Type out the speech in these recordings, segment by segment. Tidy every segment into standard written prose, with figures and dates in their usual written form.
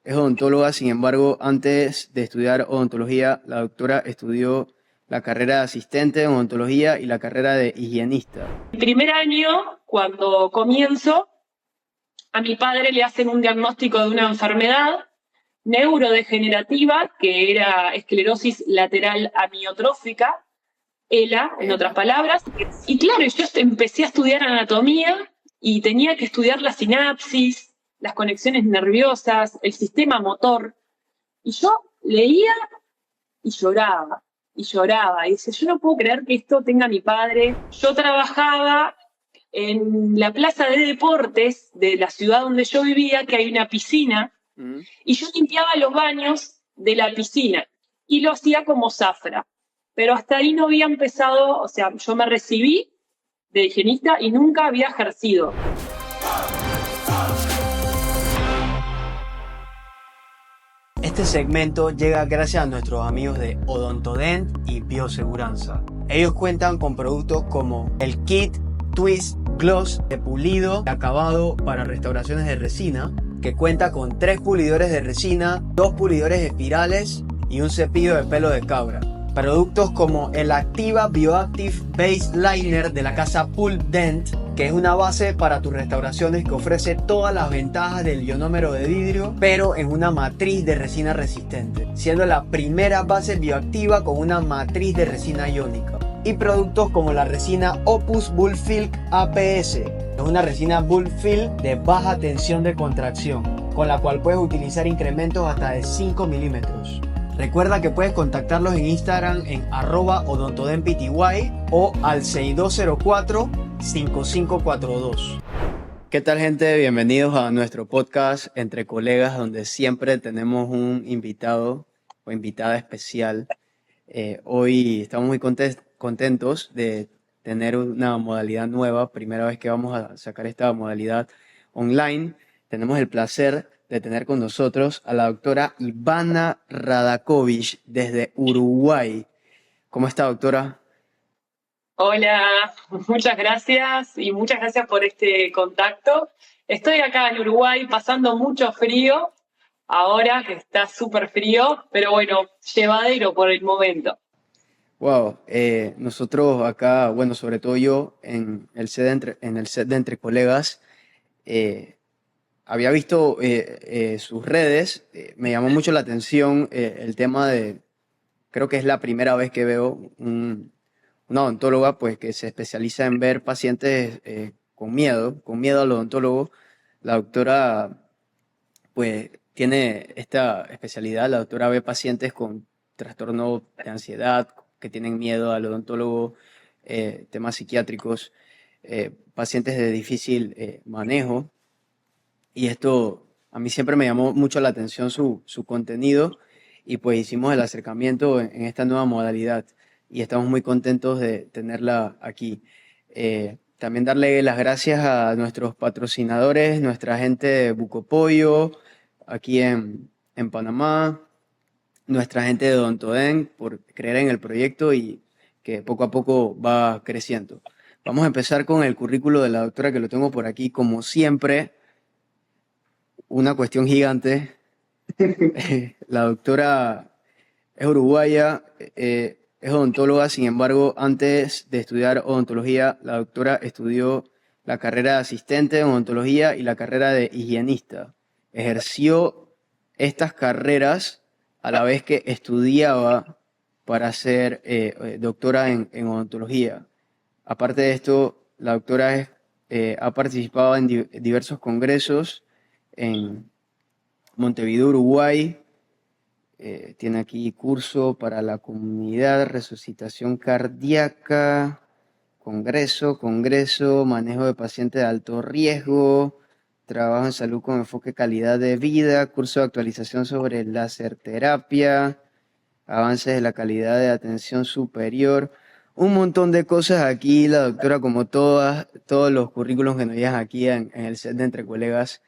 es odontóloga. Sin embargo, antes de estudiar odontología, la doctora estudió la carrera de asistente en odontología y la carrera de higienista. El primer año, cuando comienzo, a mi padre le hacen un diagnóstico de una enfermedad neurodegenerativa que era esclerosis lateral amiotrófica, ELA, en otras palabras. Y claro, yo empecé a estudiar anatomía y tenía que estudiar la sinapsis, las conexiones nerviosas, el sistema motor. Y yo leía y lloraba, y lloraba. Y decía, yo no puedo creer que esto tenga mi padre. Yo trabajaba en la plaza de deportes de la ciudad donde yo vivía, que hay una piscina, y yo limpiaba los baños de la piscina y lo hacía como zafra. Pero hasta ahí no había empezado, o sea, yo me recibí de higienista y nunca había ejercido. Este segmento llega gracias a nuestros amigos de Odontodent y Bioseguranza. Ellos cuentan con productos como el kit Twist Gloss de pulido y acabado para restauraciones de resina, que cuenta con 3 pulidores de resina, 2 pulidores espirales y un cepillo de pelo de cabra. Productos como el Activa Bioactive Base Liner de la casa Pulp Dent, que es una base para tus restauraciones que ofrece todas las ventajas del ionómero de vidrio, pero en una matriz de resina resistente, siendo la primera base bioactiva con una matriz de resina iónica. Y productos como la resina Opus Bullfilk APS, es una resina Bullfilk de baja tensión de contracción, con la cual puedes utilizar incrementos hasta de 5 milímetros. Recuerda que puedes contactarlos en Instagram en @odontodentpty o al 6204-5542. ¿Qué tal, gente? Bienvenidos a nuestro podcast Entre Colegas, donde siempre tenemos un invitado o invitada especial. Hoy estamos muy contentos de tener una modalidad nueva, primera vez que vamos a sacar esta modalidad online. Tenemos el placer de tener con nosotros a la doctora Ivana Radakovich desde Uruguay. ¿Cómo está, doctora? Hola, muchas gracias y muchas gracias por este contacto. Estoy acá en Uruguay pasando mucho frío, ahora que está súper frío, pero bueno, llevadero por el momento. Wow, nosotros acá, bueno, sobre todo yo en el set de Entre Colegas, eh, había visto sus redes. Me llamó mucho la atención el tema de, creo que es la primera vez que veo una odontóloga pues que se especializa en ver pacientes con miedo al odontólogo. La doctora pues tiene esta especialidad. La doctora ve pacientes con trastorno de ansiedad, que tienen miedo al odontólogo, temas psiquiátricos, pacientes de difícil manejo. Y esto a mí siempre me llamó mucho la atención su contenido, y pues hicimos el acercamiento en esta nueva modalidad y estamos muy contentos de tenerla aquí. También darle las gracias a nuestros patrocinadores, nuestra gente de Bucopollo aquí en Panamá, nuestra gente de Odontoden por creer en el proyecto y que poco a poco va creciendo. Vamos a empezar con el currículo de la doctora, que lo tengo por aquí como siempre. Una cuestión gigante. La doctora es uruguaya, es odontóloga. Sin embargo, antes de estudiar odontología, la doctora estudió la carrera de asistente en odontología y la carrera de higienista. Ejerció estas carreras a la vez que estudiaba para ser doctora en odontología. Aparte de esto, la doctora ha participado en diversos congresos en Montevideo, Uruguay. Tiene aquí curso para la comunidad, resucitación cardíaca, congreso, manejo de pacientes de alto riesgo, trabajo en salud con enfoque calidad de vida, curso de actualización sobre láser terapia, avances de la calidad de atención superior. Un montón de cosas aquí, la doctora, como todos los currículos que nos llegan aquí en el set de Entre Colegas.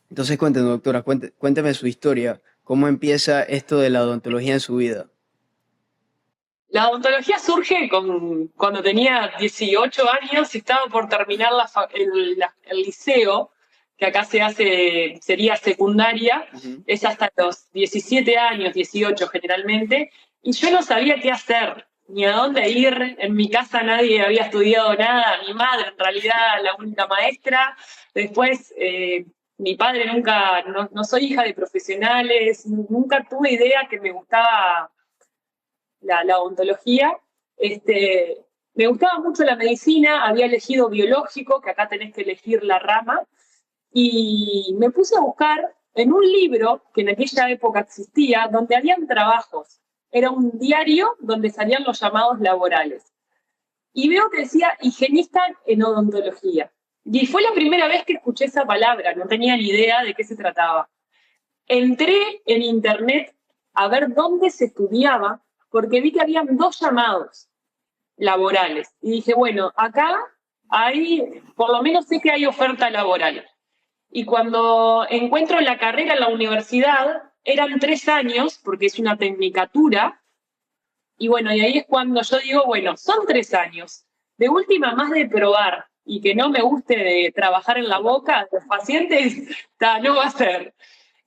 Entonces, cuéntenos, doctora, cuénteme su historia. ¿Cómo empieza esto de la odontología en su vida? La odontología surge cuando tenía 18 años y estaba por terminar el liceo, que acá se hace, sería secundaria, es hasta los 17 años, 18 generalmente, y yo no sabía qué hacer, ni a dónde ir. En mi casa nadie había estudiado nada, mi madre en realidad la única maestra. Después mi padre nunca, no soy hija de profesionales, nunca tuve idea que me gustaba la odontología. Me gustaba mucho la medicina, había elegido biológico, que acá tenés que elegir la rama, y me puse a buscar en un libro que en aquella época existía, donde habían trabajos. Era un diario donde salían los llamados laborales. Y veo que decía higienista en odontología. Y fue la primera vez que escuché esa palabra, no tenía ni idea de qué se trataba. Entré en internet a ver dónde se estudiaba, porque vi que habían 2 llamados laborales. Y dije, bueno, acá hay, por lo menos sé que hay oferta laboral. Y cuando encuentro la carrera en la universidad, eran 3 años, porque es una tecnicatura, y bueno, y ahí es cuando yo digo, bueno, son 3 años. De última, más de probar y que no me guste de trabajar en la boca de los pacientes, no va a ser.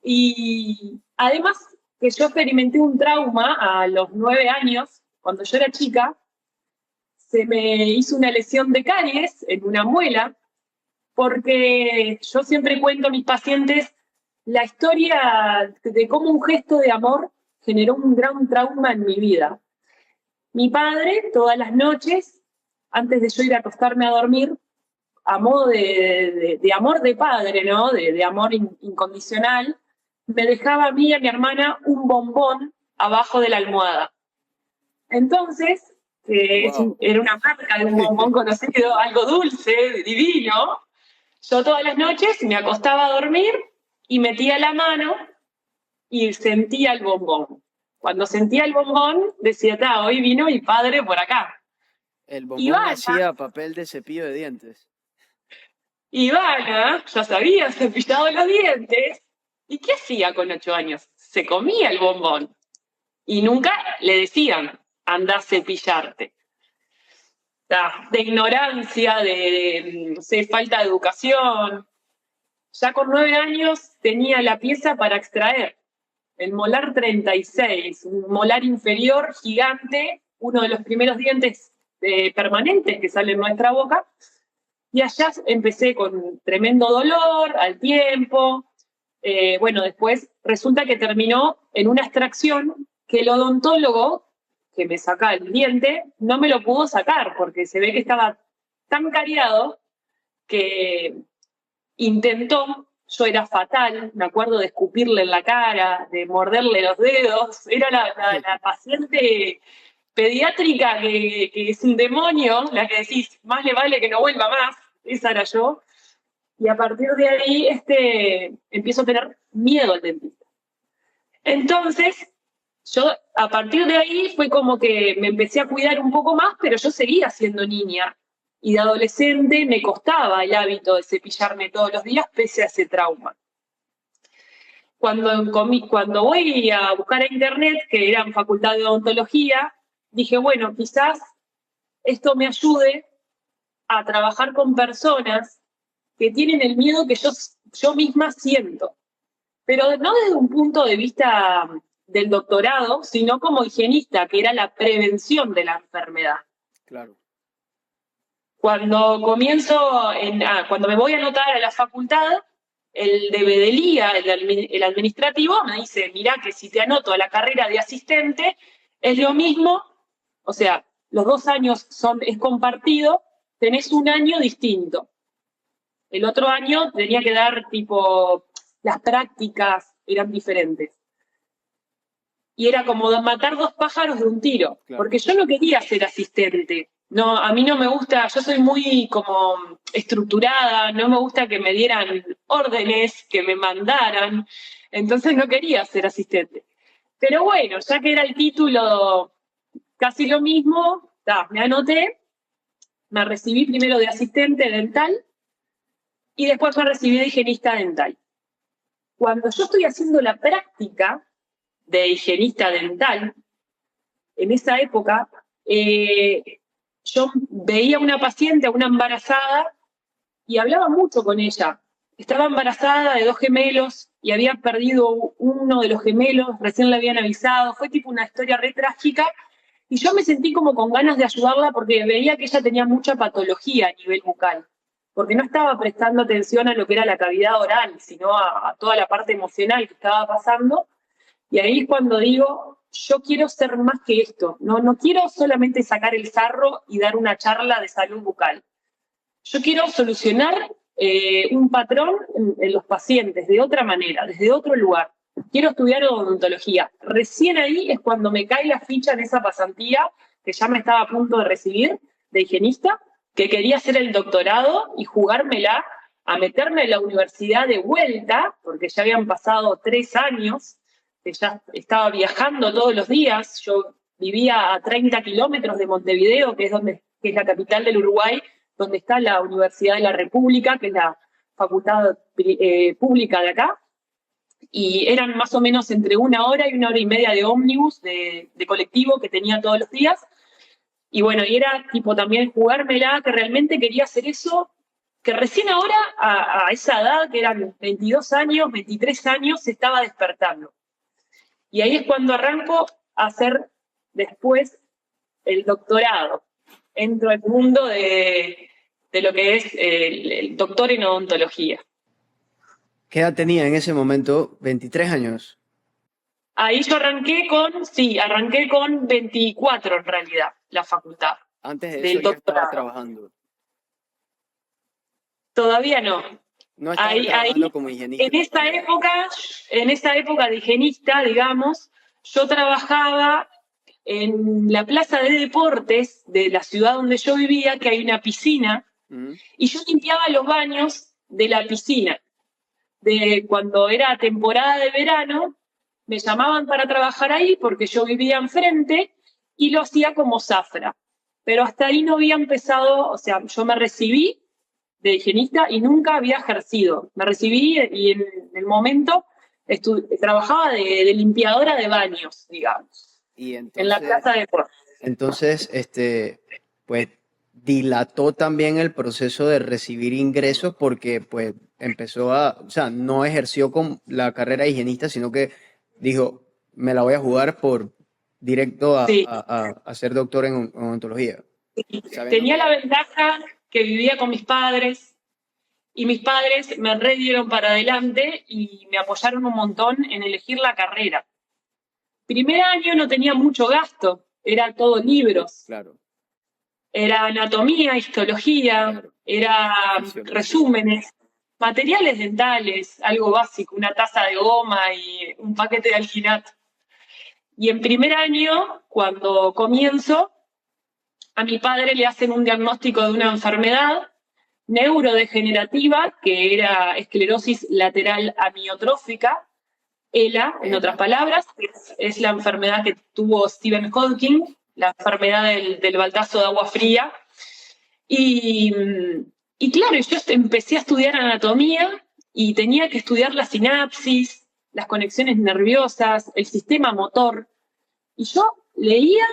Y además que yo experimenté un trauma a los 9 años, cuando yo era chica, se me hizo una lesión de caries en una muela, porque yo siempre cuento a mis pacientes la historia de cómo un gesto de amor generó un gran trauma en mi vida. Mi padre, todas las noches, antes de yo ir a acostarme a dormir, a modo de amor de padre, ¿no? De amor incondicional, me dejaba a mí y a mi hermana un bombón abajo de la almohada. Entonces, Wow. era una marca de un bombón conocido, algo dulce, divino. Yo todas las noches me acostaba a dormir y metía la mano y sentía el bombón. Cuando sentía el bombón, decía, hoy vino mi padre por acá. El bombón Ivana, hacía papel de cepillo de dientes. Ivana, ya se había cepillado los dientes. ¿Y qué hacía con 8 años? Se comía el bombón. Y nunca le decían, anda a cepillarte. De ignorancia, no sé, falta de educación. Ya con 9 años tenía la pieza para extraer el molar 36, un molar inferior gigante, uno de los primeros dientes permanentes que sale en nuestra boca. Y allá empecé con tremendo dolor al tiempo. Bueno, después resulta que terminó en una extracción que el odontólogo que me saca el diente no me lo pudo sacar porque se ve que estaba tan cariado que intentó, yo era fatal, me acuerdo de escupirle en la cara, de morderle los dedos, era la paciente pediátrica que es un demonio, la que decís, más le vale que no vuelva más, esa era yo, y a partir de ahí empiezo a tener miedo al dentista. Entonces, yo a partir de ahí fue como que me empecé a cuidar un poco más, pero yo seguía siendo niña. Y de adolescente me costaba el hábito de cepillarme todos los días pese a ese trauma. Cuando voy a buscar a internet, que era en facultad de odontología, dije, bueno, quizás esto me ayude a trabajar con personas que tienen el miedo que yo misma siento. Pero no desde un punto de vista del doctorado, sino como higienista, que era la prevención de la enfermedad. Claro. Cuando cuando me voy a anotar a la facultad, el de Bedelía, el administrativo, me dice, mirá que si te anoto a la carrera de asistente, es lo mismo, o sea, los 2 años es compartido, tenés un año distinto. El otro año tenía que dar las prácticas eran diferentes. Y era como matar 2 pájaros de un tiro, claro. Porque yo no quería ser asistente. No, a mí no me gusta, yo soy muy como estructurada, no me gusta que me dieran órdenes, que me mandaran, entonces no quería ser asistente. Pero bueno, ya que era el título casi lo mismo, me anoté, me recibí primero de asistente dental y después me recibí de higienista dental. Cuando yo estoy haciendo la práctica de higienista dental, en esa época, yo veía a una paciente, a una embarazada, y hablaba mucho con ella. estaba embarazada de 2 gemelos y había perdido uno de los gemelos, recién le habían avisado, fue tipo una historia re trágica, y yo me sentí como con ganas de ayudarla porque veía que ella tenía mucha patología a nivel bucal, porque no estaba prestando atención a lo que era la cavidad oral, sino a toda la parte emocional que estaba pasando, y ahí es cuando digo, yo quiero ser más que esto, no quiero solamente sacar el sarro y dar una charla de salud bucal. Yo quiero solucionar un patrón en los pacientes de otra manera, desde otro lugar. Quiero estudiar odontología. Recién ahí es cuando me cae la ficha en esa pasantía, que ya me estaba a punto de recibir, de higienista, que quería hacer el doctorado y jugármela a meterme en la universidad de vuelta, porque ya habían pasado 3 años, que ya estaba viajando todos los días. Yo vivía a 30 kilómetros de Montevideo, que es la capital del Uruguay, donde está la Universidad de la República, que es la facultad pública de acá, y eran más o menos entre 1 hora y 1 hora y media de ómnibus, de colectivo que tenía todos los días, y bueno, y era tipo también jugármela, que realmente quería hacer eso, que recién ahora, a esa edad, que eran 22 años, 23 años, se estaba despertando. Y ahí es cuando arranco a hacer después el doctorado. Entro al mundo de lo que es el doctor en odontología. ¿Qué edad tenía en ese momento? 23 años. Ahí yo arranqué con 24 en realidad, la facultad Antes de eso del ya estaba doctorado. trabajando. Todavía no. No estaba trabajando como higienista. En esa época de higienista, digamos, yo trabajaba en la plaza de deportes de la ciudad donde yo vivía, que hay una piscina, y yo limpiaba los baños de la piscina. Cuando era temporada de verano, me llamaban para trabajar ahí porque yo vivía enfrente y lo hacía como zafra. Pero hasta ahí no había empezado, o sea, yo me recibí de higienista y nunca había ejercido. Me recibí y en el momento trabajaba de limpiadora de baños, digamos, Y en la plaza de deportes. entonces, pues dilató también el proceso de recibir ingresos porque pues empezó o sea, no ejerció con la carrera de higienista, sino que dijo, me la voy a jugar por directo Sí. a ser doctor en odontología. Tenía la ventaja que vivía con mis padres y mis padres me redieron para adelante y me apoyaron un montón en elegir la carrera. Primer año no tenía mucho gasto, era todo libros. Claro. Era anatomía, histología, Claro. era resúmenes, materiales dentales, algo básico, una taza de goma y un paquete de alginato. Y en primer año, cuando comienzo, a mi padre le hacen un diagnóstico de una enfermedad neurodegenerativa, que era esclerosis lateral amiotrófica, ELA, en otras palabras, es la enfermedad que tuvo Stephen Hawking, la enfermedad del baldazo de agua fría. Y claro, yo empecé a estudiar anatomía y tenía que estudiar la sinapsis, las conexiones nerviosas, el sistema motor. Y yo leía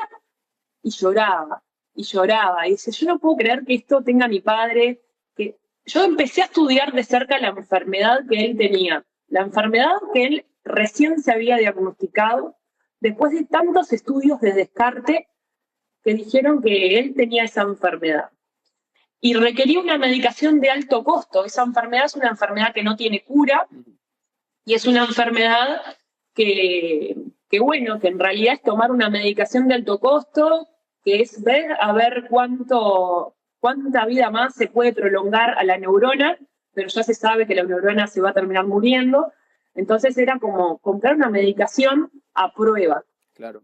y lloraba, y lloraba. Y decía, yo no puedo creer que esto tenga mi padre. Que yo empecé a estudiar de cerca la enfermedad que él tenía, la enfermedad que él recién se había diagnosticado, después de tantos estudios de descarte que dijeron que él tenía esa enfermedad. Y requería una medicación de alto costo. Esa enfermedad es una enfermedad que no tiene cura y es una enfermedad que bueno, que en realidad es tomar una medicación de alto costo, que es ver a ver cuánta vida más se puede prolongar a la neurona, pero ya se sabe que la neurona se va a terminar muriendo. Entonces era como comprar una medicación a prueba. Claro.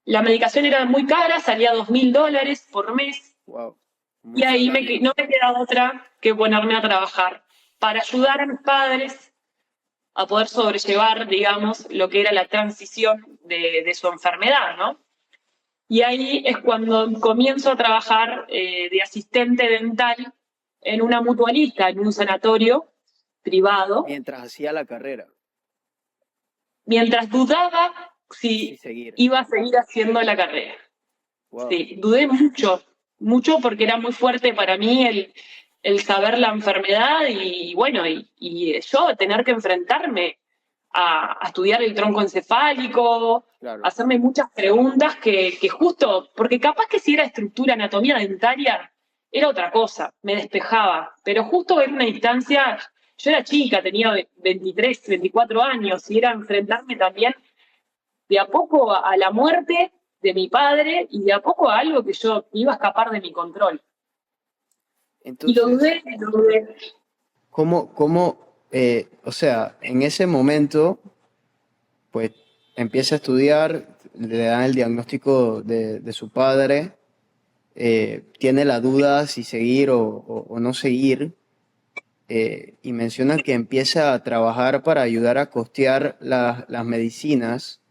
La medicación era muy cara, salía $2.000 por mes. Wow. Y ahí no me queda otra que ponerme a trabajar para ayudar a mis padres a poder sobrellevar, digamos, lo que era la transición de su enfermedad, ¿no? Y ahí es cuando comienzo a trabajar de asistente dental en una mutualista, en un sanatorio privado. Mientras hacía la carrera. Mientras dudaba si iba a seguir haciendo la carrera. Wow. Sí, dudé mucho porque era muy fuerte para mí el saber la enfermedad y bueno, y yo tener que enfrentarme a estudiar el tronco encefálico, Claro. hacerme muchas preguntas que justo, porque capaz que si era estructura, anatomía dentaria, era otra cosa, me despejaba, pero justo en una instancia, yo era chica, tenía 23, 24 años, y era enfrentarme también de a poco a la muerte de mi padre y de a poco a algo que yo iba a escapar de mi control. Y lo Entonces, dudé, lo dudé. o sea, en ese momento, pues empieza a estudiar, le dan el diagnóstico de su padre, tiene la duda si seguir o no seguir, y menciona que empieza a trabajar para ayudar a costear las medicinas.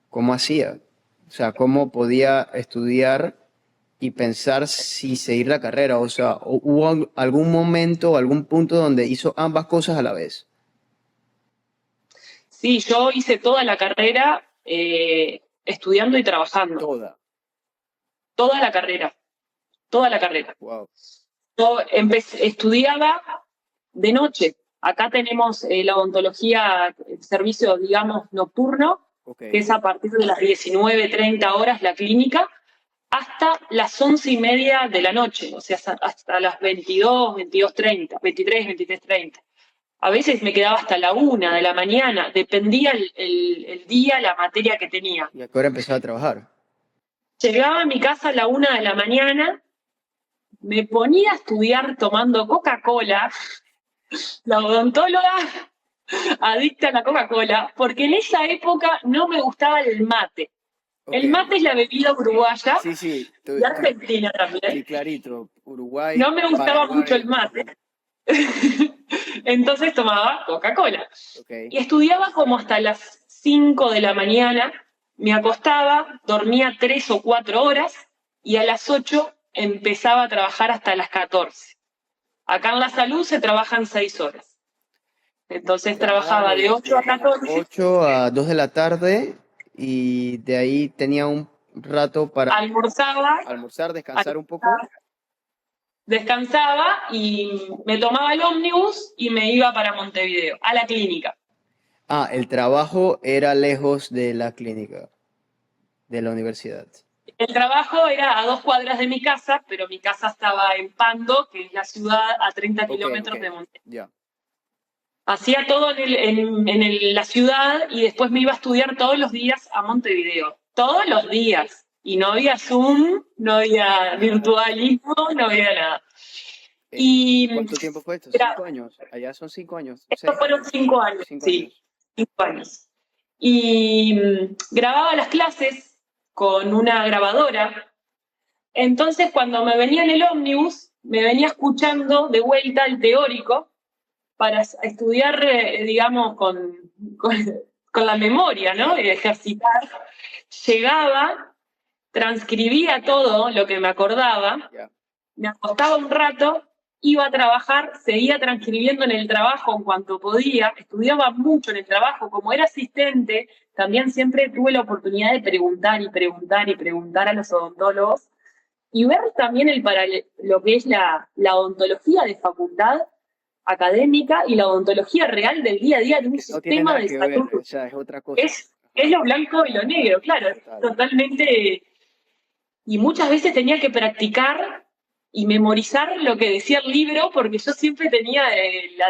¿Cómo hacía? O sea, ¿cómo podía estudiar y pensar si seguir la carrera? O sea, ¿hubo algún momento, algún punto donde hizo ambas cosas a la vez? Sí, yo hice toda la carrera estudiando y trabajando. Toda. Toda la carrera. Toda la carrera. Wow. Yo estudiaba de noche. Acá tenemos la odontología, el servicio, digamos, nocturno, Ok. que es a partir de las 19:30 horas la clínica, hasta las 11:30 de la noche, o sea, hasta las 22, 22:30, 23, 23:30. A veces me quedaba hasta la 1 de la mañana, dependía el día, la materia que tenía. ¿Y a qué hora empezaba a trabajar? Llegaba a mi casa a la 1 de la mañana, me ponía a estudiar tomando Coca-Cola, la odontóloga adicta a la Coca-Cola, porque en esa época no me gustaba el mate. Ok. El mate es la bebida uruguaya Sí, sí, y argentina sí, también. clarito. Uruguay, No me gustaba mucho el Paraguay. mate. Entonces tomaba Coca-Cola. Ok. Y estudiaba como hasta las 5 de la mañana, me acostaba, dormía 3 o 4 horas y a las 8 empezaba a trabajar hasta las 14. Acá en la salud se trabajan 6 horas. Entonces trabajaba de 8 a 14, 8 a 2 de la tarde y de ahí tenía un rato para almorzaba, almorzar, descansar un poco. descansaba y me tomaba el ómnibus y me iba para Montevideo, a la clínica. Ah, el trabajo era lejos de la clínica, de la universidad. El trabajo era a 2 cuadras de mi casa, pero mi casa estaba en Pando, que es la ciudad a 30 Ok, kilómetros de Montevideo. ya. Hacía todo la ciudad y después me iba a estudiar todos los días a Montevideo. Todos los días. Y no había Zoom, no había virtualismo, no había nada. Y ¿Cuánto tiempo fue esto? era, 5 años. Allá son 5 años, estos 6 fueron años. 5 años, 5 años. sí, 5 años. Y grababa las clases con una grabadora. Entonces, cuando me venía en el ómnibus, me venía escuchando de vuelta el teórico para estudiar, digamos, con la memoria, ¿no? Y ejercitar. Llegaba, transcribía todo lo que me acordaba, Ya. me acostaba un rato, iba a trabajar, seguía transcribiendo en el trabajo en cuanto podía, estudiaba mucho en el trabajo, como era asistente, también siempre tuve la oportunidad de preguntar y preguntar y preguntar a los odontólogos y ver también lo que es la odontología de facultad académica y la odontología real del día a día de un Que no tiene sistema nada de que ver, salud. o sea, es otra cosa. Es lo blanco y lo negro, claro, es Total. totalmente. Y muchas veces tenía que practicar y memorizar lo que decía el libro, porque yo siempre tenía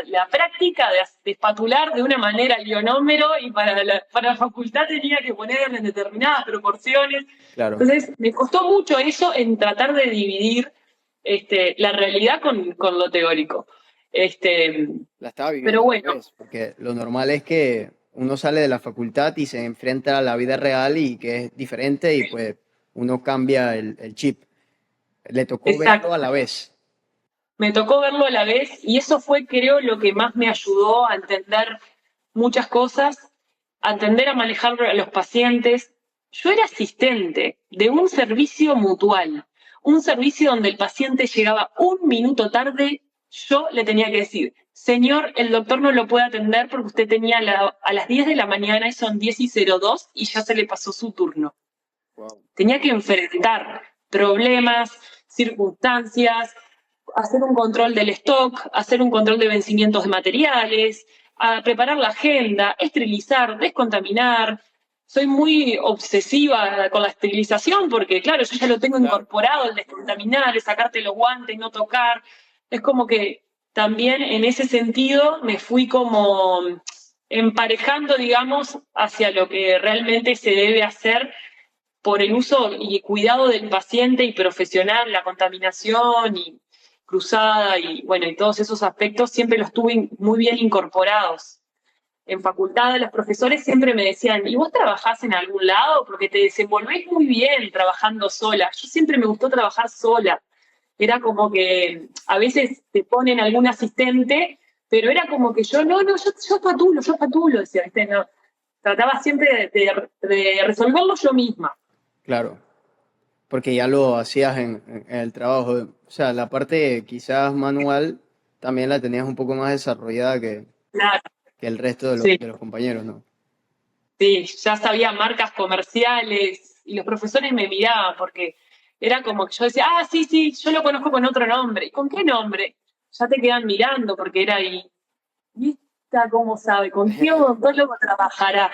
la práctica de espatular de una manera el ionómero y para la facultad tenía que poner en determinadas proporciones. Claro. Entonces, me costó mucho eso en tratar de dividir la realidad con lo teórico. La estaba Pero viviendo al bueno, revés, porque lo normal es que uno sale de la facultad y se enfrenta a la vida real y que es diferente y pues uno cambia el chip. Le tocó verlo exacto. a la vez. Me tocó verlo a la vez y eso fue, creo, lo que más me ayudó a entender muchas cosas, a entender a manejar a los pacientes. Yo era asistente de un servicio mutual, un servicio donde el paciente llegaba 1 minuto tarde, yo le tenía que decir, señor, el doctor no lo puede atender porque usted tenía a las 10 de la mañana y son 10:02 y ya se le pasó su turno. Wow. Tenía que enfrentar problemas, circunstancias, hacer un control del stock, hacer un control de vencimientos de materiales, a preparar la agenda, esterilizar, descontaminar. Soy muy obsesiva con la esterilización porque, claro, yo ya lo tengo Claro. incorporado, el descontaminar, el sacarte los guantes, no tocar. Es como que también en ese sentido me fui como emparejando, digamos, hacia lo que realmente se debe hacer por el uso y cuidado del paciente y profesional, la contaminación y cruzada y bueno, y todos esos aspectos siempre los tuve muy bien incorporados. En facultad los profesores siempre me decían, ¿y vos trabajás en algún lado? Porque te desenvolvés muy bien trabajando sola. Yo siempre me gustó trabajar sola. Era como que a veces te ponen algún asistente, pero era como que yo, no, yo patulo, decía, ¿viste? No, trataba siempre de resolverlo yo misma. Claro, porque ya lo hacías en el trabajo. O sea, la parte quizás manual también la tenías un poco más desarrollada Claro, que el resto de sí. de los compañeros, ¿no? Sí, ya sabía marcas comerciales y los profesores me miraban porque era como que yo decía, ah, sí, sí, yo lo conozco con otro nombre. ¿Y con qué nombre? Ya te quedan mirando porque era ahí. ¿Y esta cómo sabe? ¿Con qué odontólogo trabajará?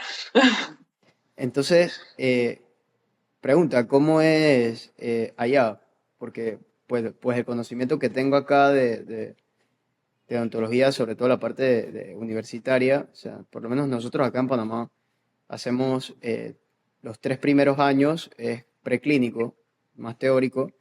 Entonces, pregunta, ¿cómo es allá? Porque pues el conocimiento que tengo acá de odontología, sobre todo la parte de universitaria, o sea, por lo menos nosotros acá en Panamá hacemos los 3 primeros años es preclínico, más teórico,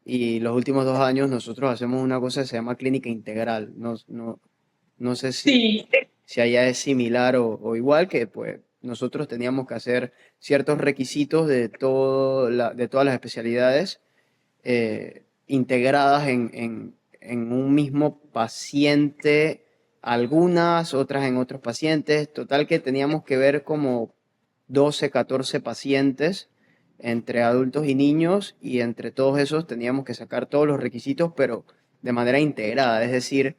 y los últimos 2 años nosotros hacemos una cosa que se llama clínica integral. No sé Sí, si allá es similar o igual, que pues nosotros teníamos que hacer ciertos requisitos de todas las especialidades integradas en un mismo paciente, algunas, otras en otros pacientes. Total que teníamos que ver como 12 14 pacientes entre adultos y niños y entre todos esos teníamos que sacar todos los requisitos, pero de manera integrada, es decir,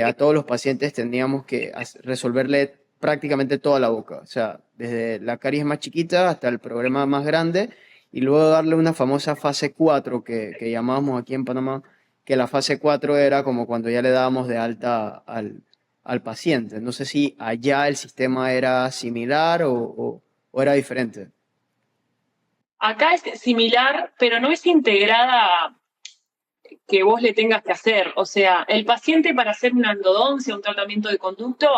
a todos los pacientes teníamos que resolverle prácticamente toda la boca, o sea, desde la caries más chiquita hasta el problema más grande y luego darle una famosa fase 4 que llamábamos aquí en Panamá, que la fase 4 era como cuando ya le dábamos de alta al paciente. No sé si allá el sistema era similar o era diferente. acá es similar, pero no es integrada que vos le tengas que hacer. O sea, el paciente para hacer una endodoncia, un tratamiento de conducto,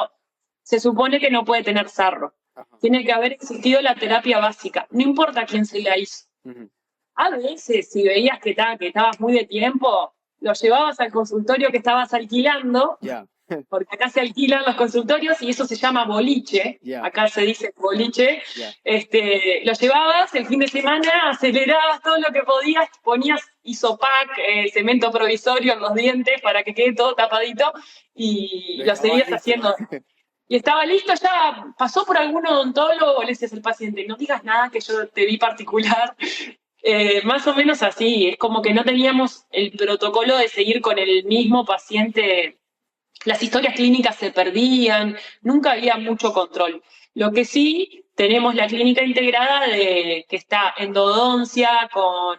se supone que no puede tener sarro. Ajá. Tiene que haber existido la terapia básica, no importa quién se la hizo. Ujú. A veces, si veías que estabas muy de tiempo, lo llevabas al consultorio que estabas alquilando, Ya, porque acá se alquilan los consultorios y eso se llama boliche, ya, acá se dice boliche, ya. lo llevabas el fin de semana, acelerabas todo lo que podías, ponías isopac, cemento provisorio en los dientes para que quede todo tapadito y lo Dejaba seguías listo. haciendo. Y estaba listo, ya pasó por algún odontólogo, le decías al paciente, no digas nada que yo te vi particular. Más o menos así, es como que no teníamos el protocolo de seguir con el mismo paciente, las historias clínicas se perdían, nunca había mucho control. Lo que sí, tenemos la clínica integrada que está endodoncia con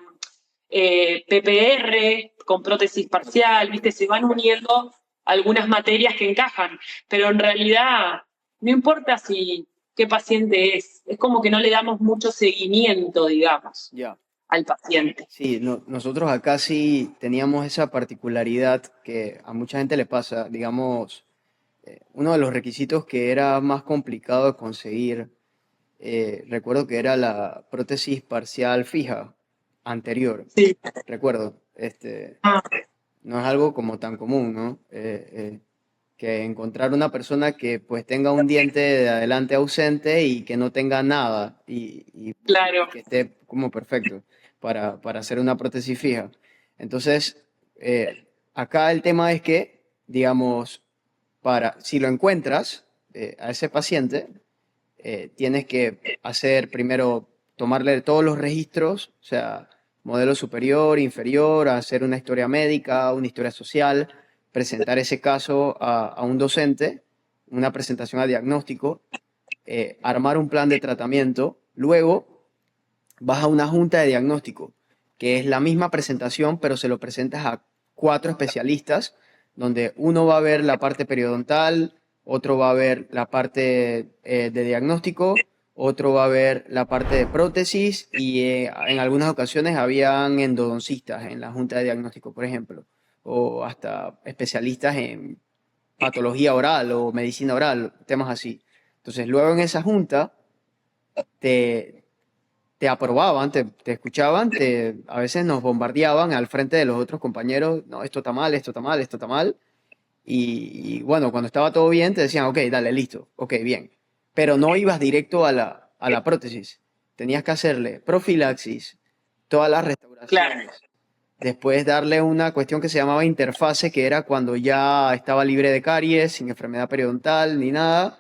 PPR, con prótesis parcial, ¿viste? Se van uniendo algunas materias que encajan, pero en realidad no importa si qué paciente es como que no le damos mucho seguimiento, digamos, Ya. al paciente. Sí, nosotros acá sí teníamos esa particularidad que a mucha gente le pasa. Digamos, uno de los requisitos que era más complicado de conseguir, recuerdo que era la prótesis parcial fija anterior. Sí. Recuerdo, Ah, no es algo como tan común, ¿no? Que encontrar una persona que pues tenga un diente de adelante ausente y que no tenga nada y claro. que esté como perfecto para hacer una prótesis fija. Entonces, acá el tema es que, digamos, si lo encuentras a ese paciente, tienes que hacer primero, tomarle todos los registros, o sea, modelo superior, inferior, hacer una historia médica, una historia social, presentar ese caso a un docente, una presentación a diagnóstico, armar un plan de tratamiento, luego vas a una junta de diagnóstico, que es la misma presentación, pero se lo presentas a 4 especialistas, donde uno va a ver la parte periodontal, otro va a ver la parte de diagnóstico, otro va a ver la parte de prótesis y en algunas ocasiones habían endodoncistas en la junta de diagnóstico, por ejemplo, o hasta especialistas en patología oral o medicina oral, temas así. Entonces, luego en esa junta te, te aprobaban, te escuchaban, a veces nos bombardeaban al frente de los otros compañeros, no, esto está mal, esto está mal, esto está mal. Y bueno, cuando estaba todo bien, te decían, ok, dale, listo, ok, bien. Pero no ibas directo a la prótesis. Tenías que hacerle profilaxis, todas las Claro, restauraciones. Después darle una cuestión que se llamaba interfase, que era cuando ya estaba libre de caries, sin enfermedad periodontal ni nada,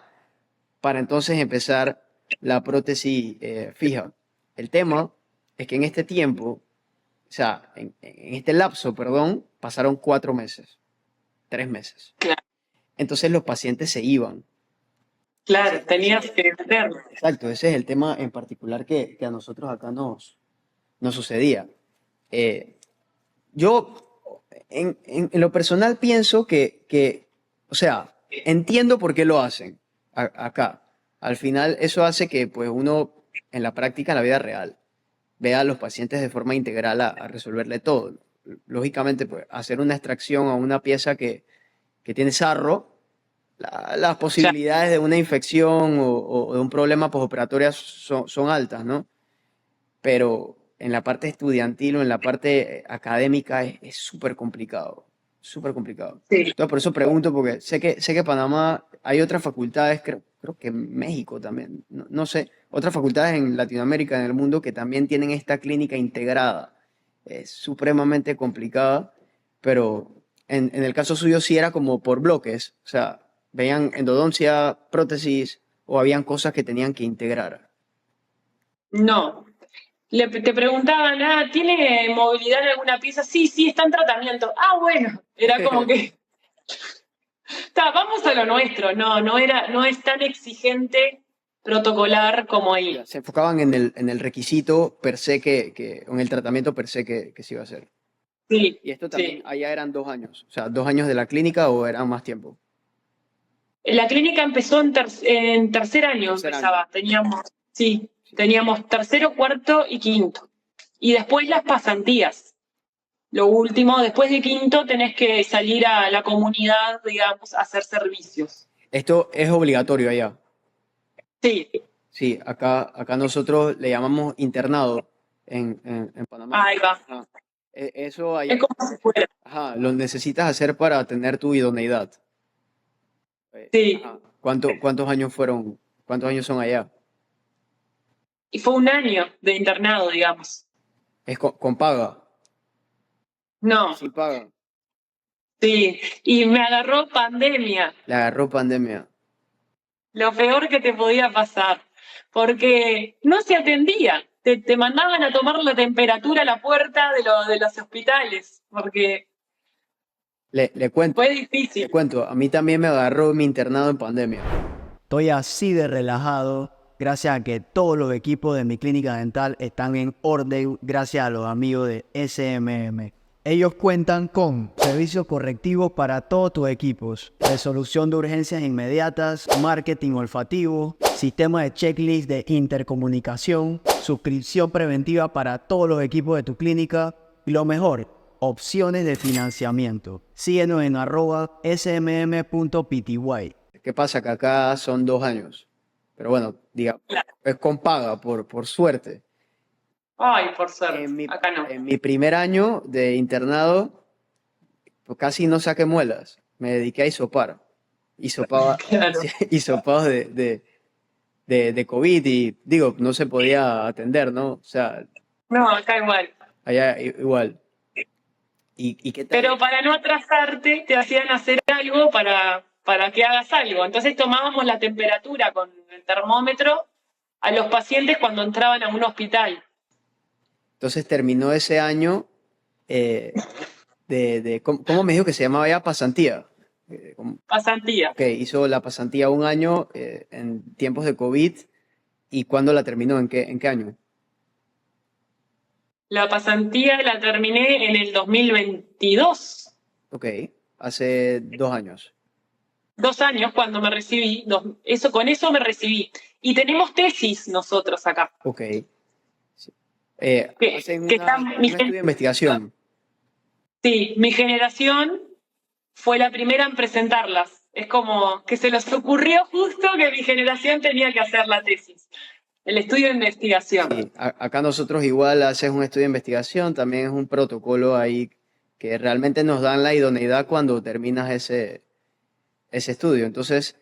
para entonces empezar la prótesis fija. El tema es que en este tiempo, o sea, en este lapso, perdón, pasaron 4 meses, 3 meses. claro, Entonces los pacientes se iban. claro, tenías que meterlo. Exacto, ese es el tema en particular que a nosotros acá nos sucedía. Eh, yo, en lo personal, pienso o sea, entiendo por qué lo hacen acá. Al final, eso hace que pues, uno, en la práctica, en la vida real, vea a los pacientes de forma integral a resolverle todo. Lógicamente, pues, hacer una extracción a una pieza que tiene sarro, las Claro, posibilidades de una infección o de un problema postoperatorio son altas, ¿no? Pero en la parte estudiantil o en la parte académica es súper complicado, súper complicado. sí. Entonces, por eso pregunto, porque sé que en Panamá hay otras facultades, creo que en México también, no sé, otras facultades en Latinoamérica, en el mundo, que también tienen esta clínica integrada. Es supremamente complicada, pero en el caso suyo sí era como por bloques, o sea, veían endodoncia, prótesis, o habían cosas que tenían que integrar. No. Te preguntaban, ¿tiene movilidad en alguna pieza? Sí, sí, está en tratamiento. Ah, bueno. Era como que, vamos a lo nuestro. No, no es tan exigente protocolar como ahí. Se enfocaban en el requisito per se en el tratamiento per se que se iba a hacer. Sí, Y esto también, sí. allá eran 2 años, o sea, 2 años de la clínica o eran más tiempo. La clínica empezó en tercer año, Tercer año. empezaba. Sí, Sí. teníamos tercero, cuarto y quinto. Y después las pasantías. Lo último, después de quinto tenés que salir a la comunidad, digamos, a hacer servicios. Esto es obligatorio allá. Sí, Sí, acá nosotros le llamamos internado en Panamá. ahí va. Ajá. Eso allá, Es como si fuera. ajá, lo necesitas hacer para tener tu idoneidad. Sí. Ajá. ¿Cuántos años fueron? ¿Cuántos años son allá? Y fue un año de internado, digamos. Es con paga, No, sin paga. sí. Y me agarró pandemia. Le agarró pandemia. Lo peor que te podía pasar. Porque no se atendía. Te mandaban a tomar la temperatura a la puerta de los hospitales. Porque Le cuento. fue Te difícil. cuento, a mí también me agarró mi internado en pandemia. Estoy así de relajado gracias a que todos los equipos de mi clínica dental están en orden gracias a los amigos de SMM. Ellos cuentan con servicios correctivos para todos tus equipos, resolución de urgencias inmediatas, marketing olfativo, sistema de checklist de intercomunicación, suscripción preventiva para todos los equipos de tu clínica y lo mejor, opciones de financiamiento. Síguenos en @smm.pty. ¿Qué pasa? Que acá son 2 años. Pero bueno, digamos, es con paga, por suerte. Ay, por suerte. En mi, Acá no. en mi primer año de internado, pues casi no saqué muelas. Me dediqué a hisopar. Hisopaba, Claro. sí, hisopados de COVID y digo, no se podía atender, ¿no? O sea, No, acá igual. allá igual. ¿Y qué tal? Pero para no atrasarte, te hacían hacer algo para que hagas algo. Entonces tomábamos la temperatura con el termómetro a los pacientes cuando entraban a un hospital. Entonces terminó ese año ¿cómo me dijo que se llamaba ya? Pasantía. Pasantía. Ok, hizo la pasantía un año en tiempos de COVID. ¿Y cuándo la terminó? ¿En qué año? La pasantía la terminé en el 2022. Ok, hace 2 años. 2 años cuando me recibí, con eso me recibí. Y tenemos tesis nosotros acá, Ok. Sí. que, Hacen que está, un estudio de investigación. sí, mi generación fue la primera en presentarlas. Es como que se les ocurrió justo que mi generación tenía que hacer la tesis, el estudio de investigación. Sí, acá nosotros igual haces un estudio de investigación, también es un protocolo ahí que realmente nos dan la idoneidad cuando terminas ese estudio. Entonces,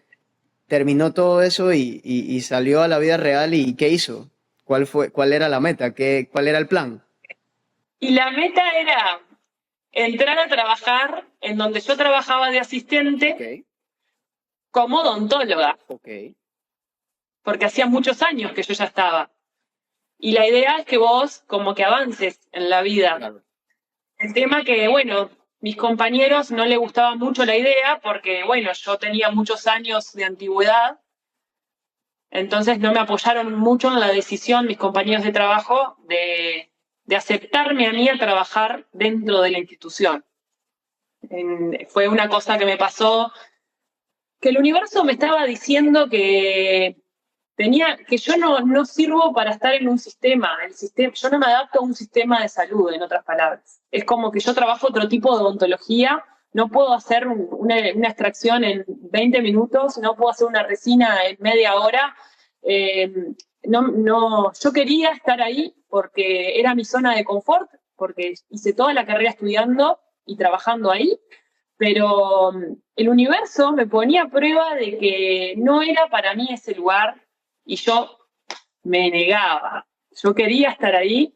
terminó todo eso y salió a la vida real y ¿qué hizo? ¿Cuál era la meta? ¿Cuál era el plan? Y la meta era entrar a trabajar en donde yo trabajaba de asistente Ok, como odontóloga, ok, porque hacía muchos años que yo ya estaba. Y la idea es que vos como que avances en la vida. claro. El tema que, bueno, mis compañeros no les gustaba mucho la idea porque, bueno, yo tenía muchos años de antigüedad, entonces no me apoyaron mucho en la decisión mis compañeros de trabajo de aceptarme a mí a trabajar dentro de la institución. Fue una cosa que me pasó, que el universo me estaba diciendo que yo no sirvo para estar en un sistema, yo no me adapto a un sistema de salud, en otras palabras. Es como que yo trabajo otro tipo de odontología, no puedo hacer una extracción en 20 minutos, no puedo hacer una resina en media hora. Eh, yo quería estar ahí porque era mi zona de confort, porque hice toda la carrera estudiando y trabajando ahí, pero el universo me ponía a prueba de que no era para mí ese lugar y yo me negaba. Yo quería estar ahí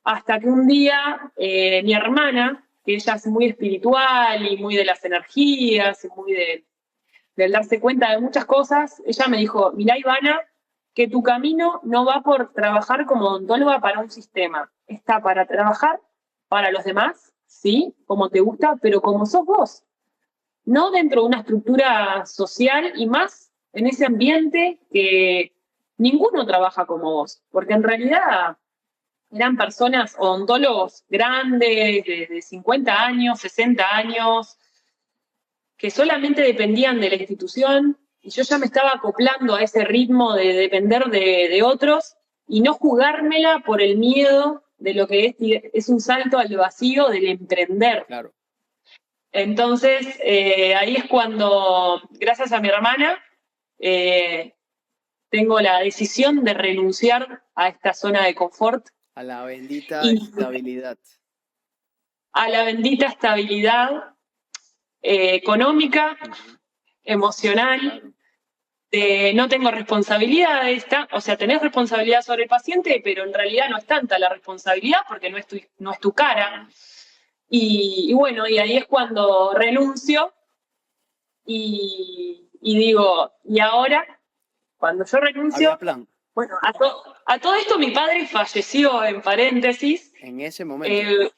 hasta que un día mi hermana, que ella es muy espiritual y muy de las energías, y muy del darse cuenta de muchas cosas, ella me dijo, mirá Ivana, que tu camino no va por trabajar como odontóloga para un sistema, está para trabajar para los demás, sí, como te gusta, pero como sos vos, no dentro de una estructura social y más en ese ambiente que ninguno trabaja como vos, porque en realidad eran personas, odontólogos grandes, de 50 años, 60 años, que solamente dependían de la institución y yo ya me estaba acoplando a ese ritmo de depender de otros y no jugármela por el miedo de lo que es un salto al vacío del emprender. Claro. Entonces, ahí es cuando, gracias a mi hermana, tengo la decisión de renunciar a esta zona de confort A la bendita y estabilidad. a la bendita estabilidad económica, emocional, Claro. no tengo responsabilidad de esta, o sea, tenés responsabilidad sobre el paciente, pero en realidad no es tanta la responsabilidad porque no es tu cara. Y bueno, y ahí es cuando renuncio y digo, ¿y ahora? Cuando yo ¿Había renuncio, plan bueno, a todo esto mi padre falleció, en paréntesis, en ese momento?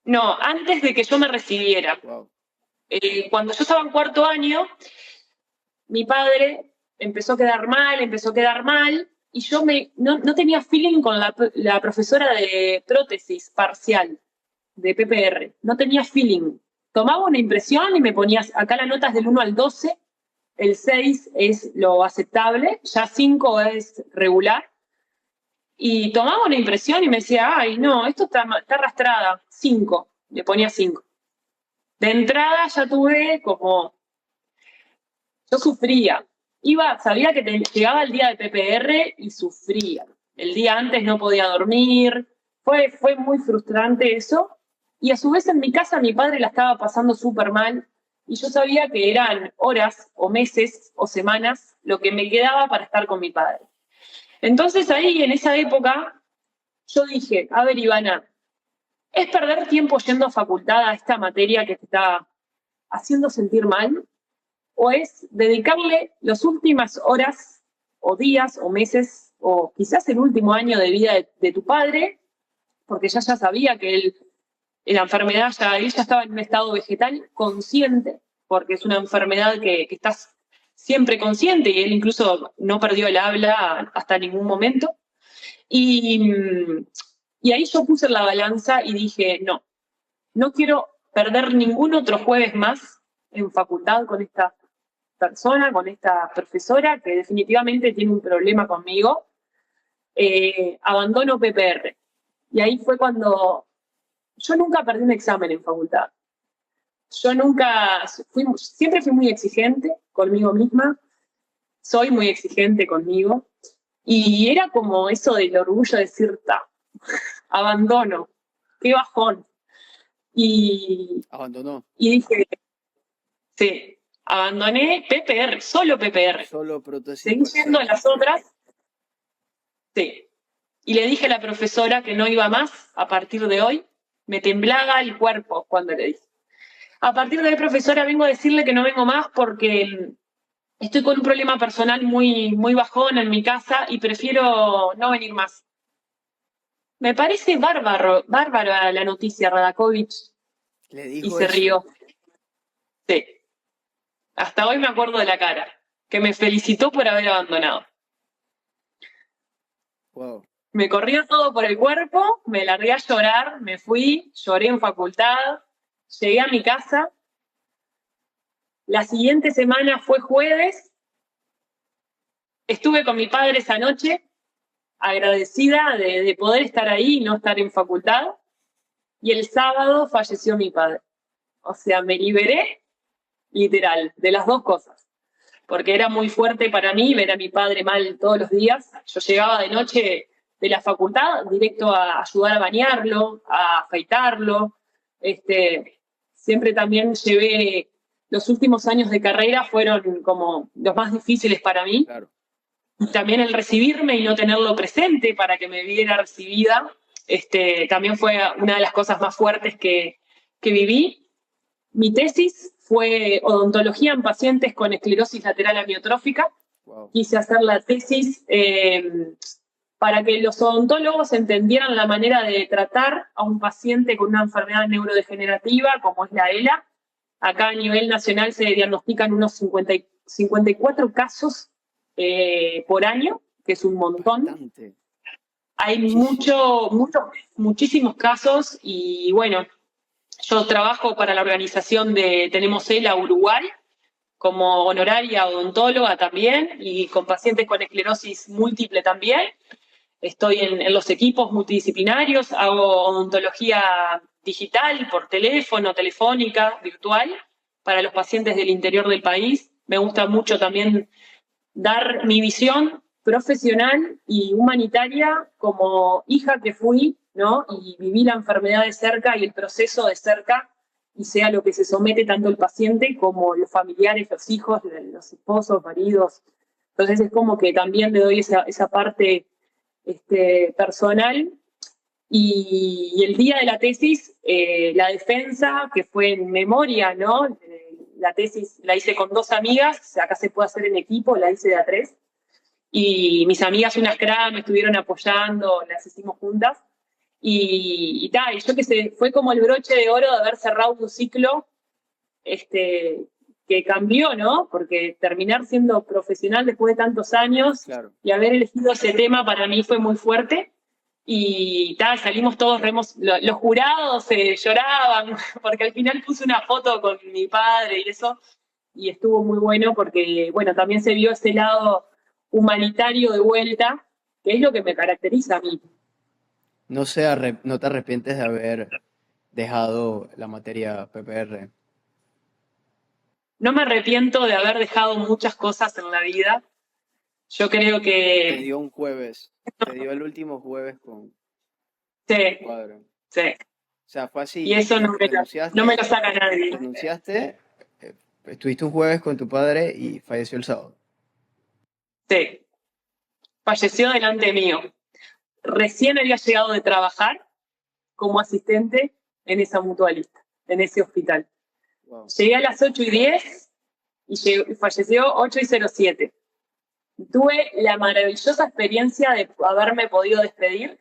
no, antes de que yo me recibiera. Wow. Cuando yo estaba en cuarto año, mi padre empezó a quedar mal, y yo no tenía feeling con la profesora de prótesis parcial de PPR, no tenía feeling. Tomaba una impresión y me ponías, acá la nota es del 1 al 12, el 6 es lo aceptable, ya 5 es regular, y tomaba una impresión y me decía, ay, no, esto está arrastrada, 5, le ponía 5. De entrada ya tuve como, yo sufría, sabía que llegaba el día de PPR y sufría. El día antes no podía dormir, fue muy frustrante eso. Y a su vez en mi casa mi padre la estaba pasando súper mal y yo sabía que eran horas o meses o semanas lo que me quedaba para estar con mi padre. Entonces ahí, en esa época, yo dije, a ver Ivana, ¿es perder tiempo yendo a facultad a esta materia que te está haciendo sentir mal? ¿O es dedicarle las últimas horas o días o meses o quizás el último año de vida de tu padre, porque ya sabía que la enfermedad él ya estaba en un estado vegetal consciente, porque es una enfermedad que estás siempre consciente y él incluso no perdió el habla hasta ningún momento. Y ahí yo puse la balanza y dije, no quiero perder ningún otro jueves más en facultad con esta persona, con esta profesora, que definitivamente tiene un problema conmigo. Abandono PPR. Y ahí fue cuando yo nunca perdí un examen en facultad. Yo siempre fui muy exigente conmigo misma, soy muy exigente conmigo, y era como eso del orgullo de decir, abandono, qué bajón. Abandonó. Y dije, sí, abandoné PPR, solo PPR. Solo prótesis. Seguí yendo a las otras, sí. Y le dije a la profesora que no iba más a partir de hoy. Me temblaba el cuerpo cuando le dije. A partir de hoy, profesora, vengo a decirle que no vengo más porque estoy con un problema personal muy, muy bajón en mi casa y prefiero no venir más. Me parece bárbara la noticia, Radakovich. Le dijo y se eso. rió. Sí. Hasta hoy me acuerdo de la cara, que me felicitó por haber abandonado. Wow. Me corría todo por el cuerpo, me largué a llorar, me fui, lloré en facultad, llegué a mi casa. La siguiente semana fue jueves. Estuve con mi padre esa noche, agradecida de poder estar ahí y no estar en facultad. Y el sábado falleció mi padre. O sea, me liberé, literal, de las dos cosas. Porque era muy fuerte para mí ver a mi padre mal todos los días. Yo llegaba de noche de la facultad directo a ayudar a bañarlo, a afeitarlo. Siempre también llevé, los últimos años de carrera fueron como los más difíciles para mí. Claro. También el recibirme y no tenerlo presente para que me viera recibida, también fue una de las cosas más fuertes que viví. Mi tesis fue odontología en pacientes con esclerosis lateral amiotrófica. Wow. Quise hacer la tesis para que los odontólogos entendieran la manera de tratar a un paciente con una enfermedad neurodegenerativa como es la ELA. Acá a nivel nacional se diagnostican unos 54 casos por año, que es un montón. Bastante. Hay muchísimos casos y bueno, yo trabajo para la organización de Tenemos ELA Uruguay como honoraria odontóloga también y con pacientes con esclerosis múltiple también. Estoy en los equipos multidisciplinarios, hago odontología digital por teléfono, telefónica, virtual, para los pacientes del interior del país. Me gusta mucho también dar mi visión profesional y humanitaria como hija que fui, ¿no? Y viví la enfermedad de cerca y el proceso de cerca, y sea lo que se somete tanto el paciente como los familiares, los hijos, los esposos, maridos. Entonces es como que también le doy esa parte personal. Y el día de la tesis, la defensa, que fue en memoria, ¿no? La tesis la hice con 2 amigas, acá se puede hacer en equipo, la hice de a 3. Y mis amigas, unas cracks, me estuvieron apoyando, las hicimos juntas. Y yo qué sé, fue como el broche de oro de haber cerrado un ciclo que cambió, ¿no? Porque terminar siendo profesional después de tantos años, Claro. y haber elegido ese tema para mí fue muy fuerte. Y salimos todos, los jurados lloraban, porque al final puse una foto con mi padre y eso, y estuvo muy bueno porque, bueno, también se vio ese lado humanitario de vuelta, que es lo que me caracteriza a mí. No te arrepientes de haber dejado la materia PPR. No me arrepiento de haber dejado muchas cosas en la vida. Yo creo Te que... dio un jueves. Te dio el último jueves con Sí, cuadro. sí. O sea, fue así. Y eso no me lo saca nadie. Renunciaste, estuviste un jueves con tu padre y falleció el sábado. Sí. Falleció delante mío. Recién había llegado de trabajar como asistente en esa mutualista, en ese hospital. Wow. Llegué a las 8:10 y falleció 8:07. Tuve la maravillosa experiencia de haberme podido despedir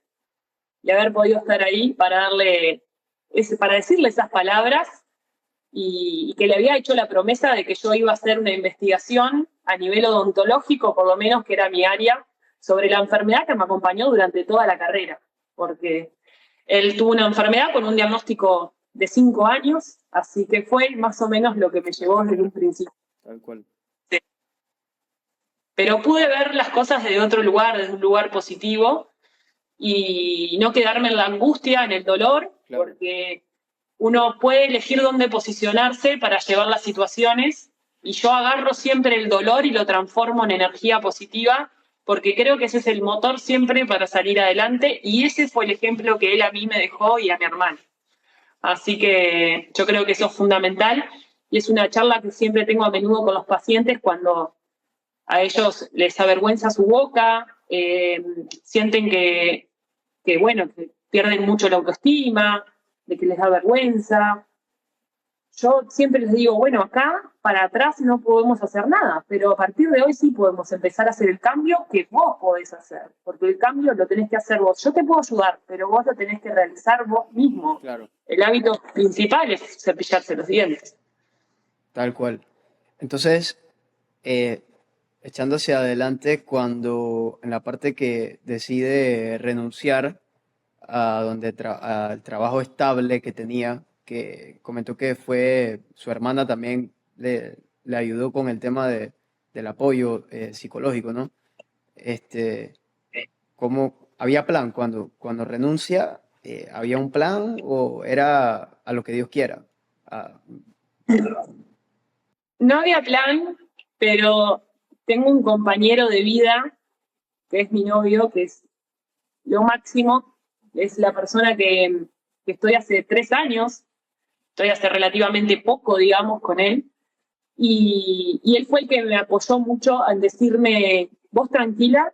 y haber podido estar ahí para decirle esas palabras y que le había hecho la promesa de que yo iba a hacer una investigación a nivel odontológico, por lo menos que era mi área, sobre la enfermedad que me acompañó durante toda la carrera, porque él tuvo una enfermedad con un diagnóstico de 5 años, Así que fue más o menos lo que me llevó desde un principio. Tal cual. Pero pude ver las cosas desde otro lugar, desde un lugar positivo, y no quedarme en la angustia, en el dolor, Claro. porque uno puede elegir dónde posicionarse para llevar las situaciones, y yo agarro siempre el dolor y lo transformo en energía positiva, porque creo que ese es el motor siempre para salir adelante, y ese fue el ejemplo que él a mí me dejó y a mi hermano. Así que yo creo que eso es fundamental, y es una charla que siempre tengo a menudo con los pacientes cuando a ellos les avergüenza su boca, sienten bueno, que pierden mucho la autoestima, de que les da vergüenza. Yo siempre les digo, bueno, acá para atrás no podemos hacer nada, pero a partir de hoy sí podemos empezar a hacer el cambio que vos podés hacer, porque el cambio lo tenés que hacer vos. Yo te puedo ayudar, pero vos lo tenés que realizar vos mismo. Claro. El hábito principal es cepillarse los dientes. Tal cual. Entonces, echando hacia adelante, cuando en la parte que decide renunciar a al trabajo estable que tenía, que comentó que fue su hermana también le ayudó con el tema del apoyo psicológico, ¿no? ¿Cómo había plan cuando renuncia? ¿Había un plan o era a lo que Dios quiera? Ah, No había plan, pero tengo un compañero de vida, que es mi novio, que es lo máximo, es la persona que estoy hace 3 años, estoy hace relativamente poco, digamos, con él, y él fue el que me apoyó mucho en decirme, vos tranquila,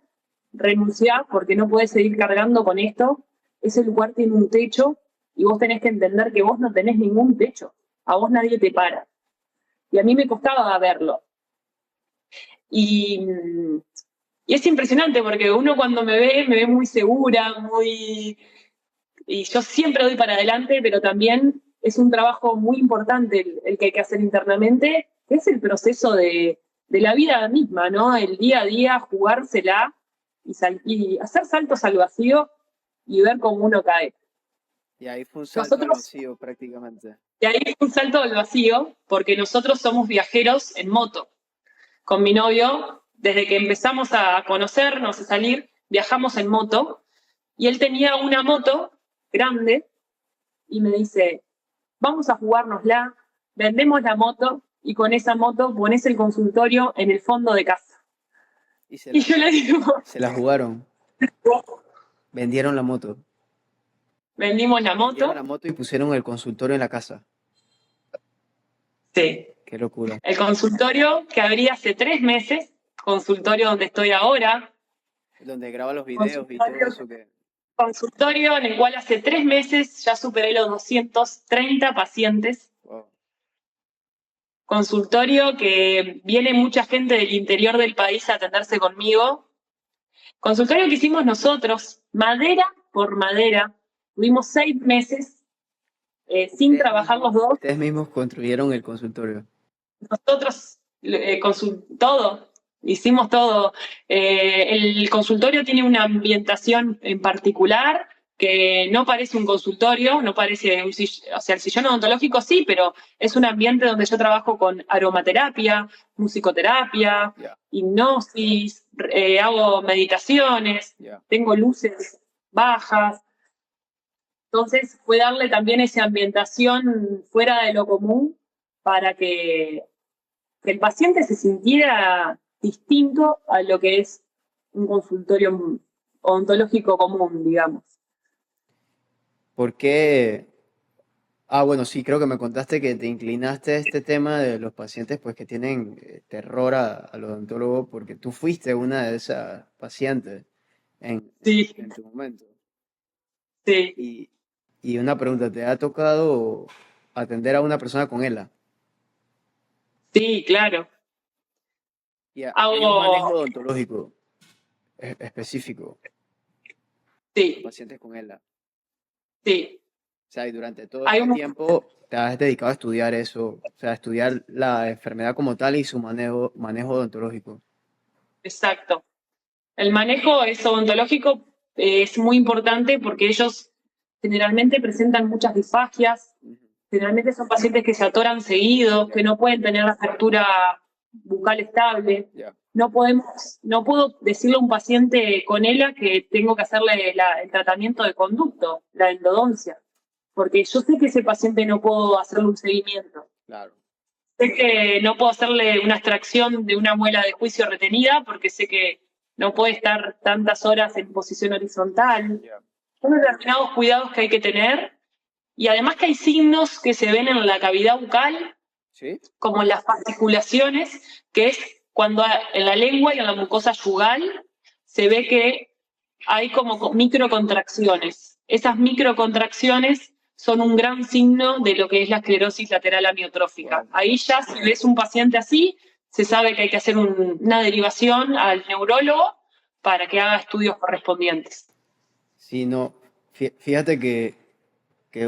renunciá, porque no podés seguir cargando con esto, ese lugar tiene un techo, y vos tenés que entender que vos no tenés ningún techo, a vos nadie te para. Y a mí me costaba verlo. Y es impresionante porque uno cuando me ve muy segura, y yo siempre doy para adelante, pero también es un trabajo muy importante el que hay que hacer internamente, que es el proceso de la vida misma, ¿no? El día a día, jugársela y hacer saltos al vacío y ver cómo uno cae. y ahí fue un salto al Nosotros, vacío prácticamente. y ahí es un salto al vacío, porque nosotros somos viajeros en moto. Con mi novio, desde que empezamos a conocernos, a salir, viajamos en moto, y él tenía una moto grande, y me dice, vamos a jugárnosla, vendemos la moto, y con esa moto pones el consultorio en el fondo de casa. Y Y yo le digo, se la jugaron. Vendieron la moto. vendimos la Vendieron moto. la moto y pusieron el consultorio en la casa. Sí. Qué locura. El consultorio que abrí hace 3 meses, consultorio donde estoy ahora, Donde graba los videos y todo eso que... consultorio en el cual hace 3 meses ya superé los 230 pacientes. Wow. Consultorio que viene mucha gente del interior del país a atenderse conmigo. Consultorio que hicimos nosotros, madera por madera. Tuvimos 6 meses sin trabajar los dos. Ustedes mismos construyeron el consultorio. Nosotros todo, hicimos todo. El consultorio tiene una ambientación en particular que no parece un consultorio, no parece un sillón, o sea, el sillón odontológico sí, pero es un ambiente donde yo trabajo con aromaterapia, musicoterapia, hipnosis, hago meditaciones, tengo luces bajas. Entonces fue darle también esa ambientación fuera de lo común para que el paciente se sintiera distinto a lo que es un consultorio odontológico común, digamos. ¿Por qué? Ah, bueno, sí, creo que me contaste que te inclinaste a este tema de los pacientes pues que tienen terror al odontólogo porque tú fuiste una de esas pacientes Sí, en tu momento. sí. Y una pregunta, ¿te ha tocado atender a una persona con ELA? Sí, claro. Hay un manejo odontológico específico Sí, de pacientes con ELA. sí. O sea, y durante todo este tiempo te has dedicado a estudiar eso, o sea, a estudiar la enfermedad como tal y su manejo odontológico. Exacto. El manejo odontológico es muy importante porque ellos generalmente presentan muchas disfagias, Generalmente son pacientes que se atoran seguidos, que no pueden tener la apertura bucal estable. Ya. No puedo decirle a un paciente con ELA que tengo que hacerle el tratamiento de conducto, la endodoncia, porque yo sé que ese paciente no puedo hacerle un seguimiento. Claro. Sé que no puedo hacerle una extracción de una muela de juicio retenida porque sé que no puede estar tantas horas en posición horizontal. Ya. Son determinados cuidados que hay que tener y además que hay signos que se ven en la cavidad bucal, ¿Sí? como en las fasciculaciones, que es cuando en la lengua y en la mucosa yugal se ve que hay como microcontracciones. Esas microcontracciones son un gran signo de lo que es la esclerosis lateral amiotrófica. Wow. Ahí ya, si ves un paciente así, se sabe que hay que hacer una derivación al neurólogo para que haga estudios correspondientes. Sí, no. Fíjate que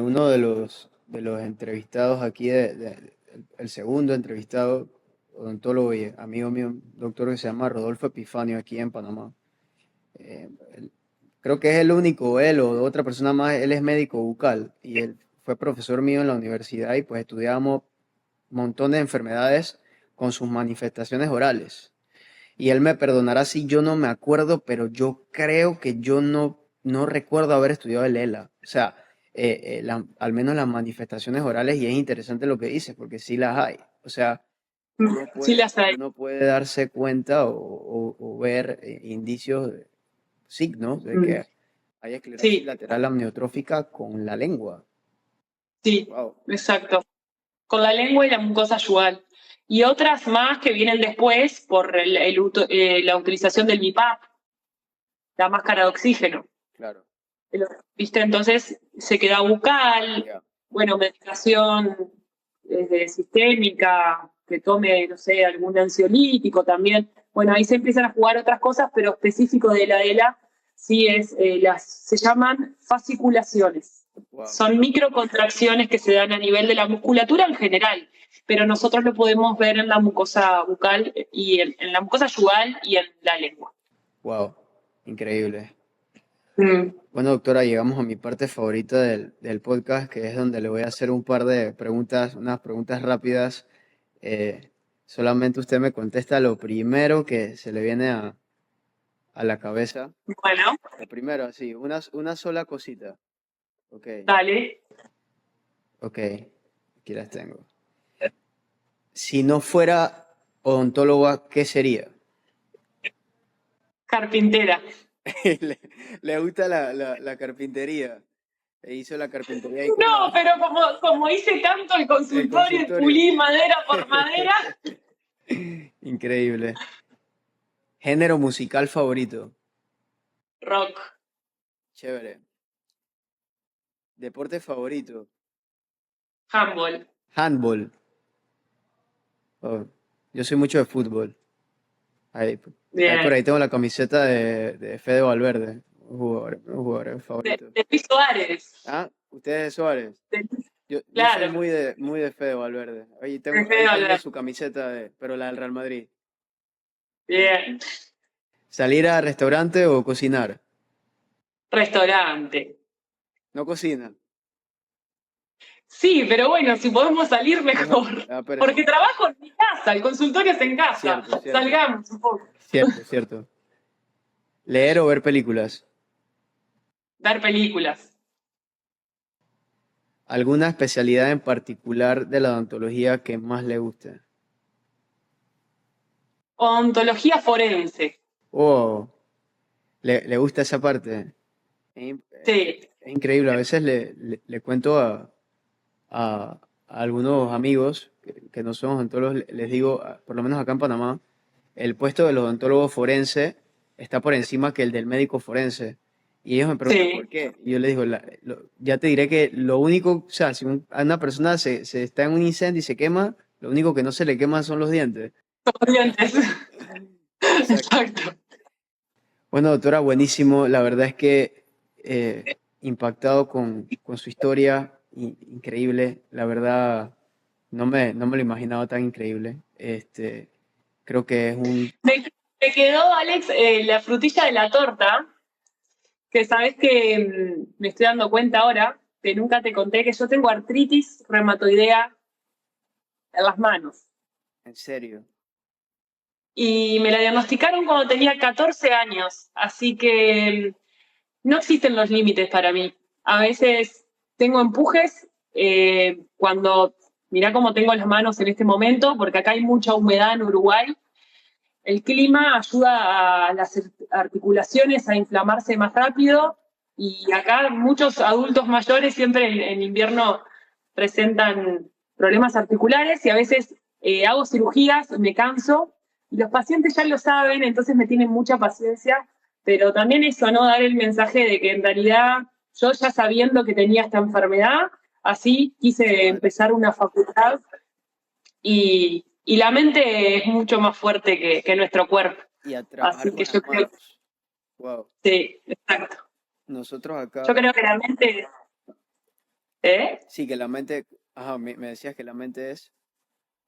uno de los entrevistados aquí, el segundo entrevistado, odontólogo y amigo mío, un doctor que se llama Rodolfo Epifanio aquí en Panamá. Eh, él- Creo que es el único, él o otra persona más, él es médico bucal y él fue profesor mío en la universidad y pues estudiábamos montones de enfermedades con sus manifestaciones orales. Y él me perdonará si yo no me acuerdo, pero yo creo que yo no recuerdo haber estudiado el ELA. O sea, al menos las manifestaciones orales, y es interesante lo que dices, porque sí las hay. O sea, Sí las hay. uno puede darse cuenta o ver indicios, signos de que hay esclerosis Sí, lateral amniotrófica con la lengua. sí, Wow. exacto. Con la lengua y la mucosa yugal. Y otras más que vienen después por la utilización del BiPAP, la máscara de oxígeno. Claro. ¿Viste? Entonces, sequedad bucal, Ya. bueno, medicación sistémica, que tome, no sé, algún ansiolítico también. Bueno, ahí se empiezan a jugar otras cosas, pero específico de la ELA, sí se llaman fasciculaciones. Wow. Son microcontracciones que se dan a nivel de la musculatura en general, pero nosotros lo podemos ver en la mucosa bucal y en la mucosa yugal y en la lengua. Wow. Increíble. Mm. Bueno, doctora, llegamos a mi parte favorita del podcast, que es donde le voy a hacer un par de preguntas, unas preguntas rápidas. Eh, Solamente usted me contesta lo primero que se le viene a la cabeza. Bueno, Lo primero, así, una sola cosita. Ok, dale. ok, aquí las tengo. Si no fuera odontóloga, ¿qué sería? Carpintera. Le, le gusta la carpintería. E hizo la carpintería ahí con No, pero como hice tanto el el consultorio y consultorio. pulí madera por madera, Increíble. Género musical favorito. rock, Chévere. Deporte favorito. handball. Handball. Oh, yo soy mucho de fútbol. Ahí por Bien. ahí tengo la camiseta de Fede Valverde, un jugador favorito. De Luis Suárez. Ah, usted es de Suárez. De- Yo soy claro, muy de Fede Valverde. de Ahí Fede tengo Valverde. su camiseta, pero la del Real Madrid. Bien. ¿Salir a restaurante o cocinar? Restaurante. No cocina. Sí, pero bueno, si podemos salir mejor. Ah, pero Porque trabajo en mi casa, el consultorio es en casa. cierto, cierto. Salgamos un poco. Cierto, cierto. ¿Leer o ver películas? Ver películas. ¿Alguna especialidad en particular de la odontología que más le guste? Odontología forense. Oh, le gusta esa parte. Es, in- Sí, es increíble. A veces le cuento a algunos amigos que no son odontólogos, les digo, por lo menos acá en Panamá, el puesto del odontólogo forense está por encima que el del médico forense. Y ellos me preguntan por sí. qué. Y yo les digo, ya te diré que lo único, o sea, si a una persona se está en un incendio y se quema, lo único que no se le quema son los dientes. Corrientes. Exacto. Exacto. Bueno, doctora, buenísimo. La verdad es que impactado con su historia, increíble. La verdad, no me lo imaginaba tan increíble. Creo que es un... Me quedó, Alex, la frutilla de la torta, que sabes que me estoy dando cuenta ahora, que nunca te conté que yo tengo artritis reumatoidea en las manos. ¿En serio? Y me la diagnosticaron cuando tenía 14 años, así que no existen los límites para mí. A veces tengo empujes cuando, mirá cómo tengo las manos en este momento, porque acá hay mucha humedad en Uruguay. El clima ayuda a las articulaciones a inflamarse más rápido y acá muchos adultos mayores siempre en invierno presentan problemas articulares y a veces hago cirugías y me canso y los pacientes ya lo saben, entonces me tienen mucha paciencia, pero también eso, ¿no? Dar el mensaje de que en realidad yo ya sabiendo que tenía esta enfermedad, así quise empezar una facultad y la mente es mucho más fuerte que nuestro cuerpo. Y a trabajar Así con que las yo creo, manos. Wow. sí, exacto. Nosotros acá, Yo creo que la mente, ¿eh? sí, que la mente, ajá, me decías que la mente es